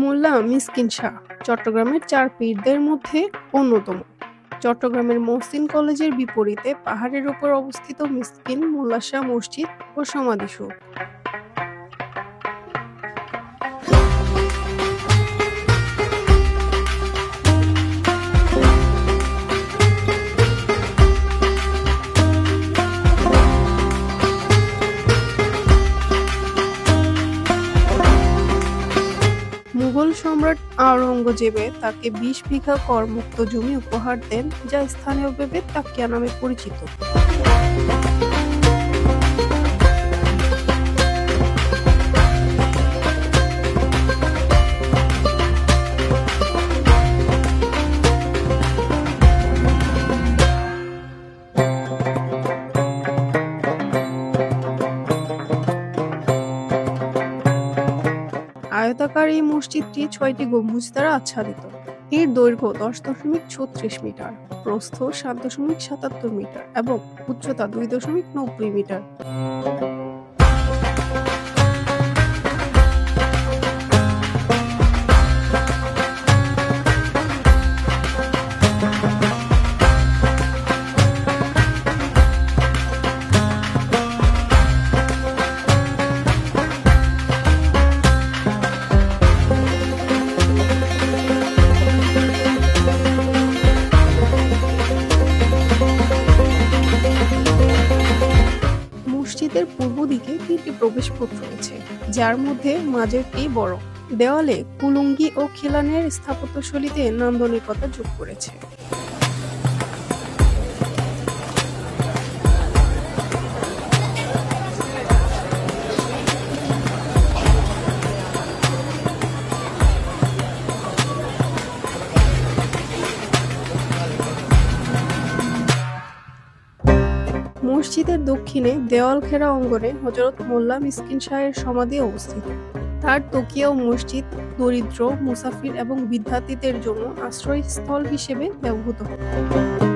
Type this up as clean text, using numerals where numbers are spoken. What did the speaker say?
মোল্লা মিসকিন শাহ চট্টগ্রামের ৪ পীরদের মধ্যে অন্যতম। চট্টগ্রামের মহসিন কলেজের বিপরীতে পাহাড়ের উপর অবস্থিত মিসকিন মোল্লা শাহ মসজিদ ও সমাধিসৌধ। মুঘল সম্রাট আওরঙ্গজেবে তাকে ২০ বিঘা করমুক্ত জমি উপহার দেন, যা স্থানীয়ভাবে তাকিয়া নামে পরিচিত। আয়তাকার এই মসজিদটি ৬টি গম্বুজ দ্বারা আচ্ছাদিত। এর দৈর্ঘ্য ১০.৩৬ মিটার, প্রস্থ ৭.৭৭ মিটার এবং উচ্চতা ২.৯০ মিটার। মসজিদের পূর্ব দিকে ৩টি প্রবেশপথ রয়েছে, যার মধ্যে মাঝেরটি বড়। দেওয়ালে কুলুঙ্গি ও খিলানের স্থাপত্যশৈলীতে নান্দনিকতা যোগ করেছে। মসজিদের দক্ষিণে দেওয়াল ঘেরা অঙ্গনে হযরত মোল্লা মিসকিন শাহের সমাধি অবস্থিত। তার তকিয়াও মসজিদ দরিদ্র, মুসাফির এবং বিদ্যার্থীদের জন্য আশ্রয়স্থল হিসেবে ব্যবহৃত হতো।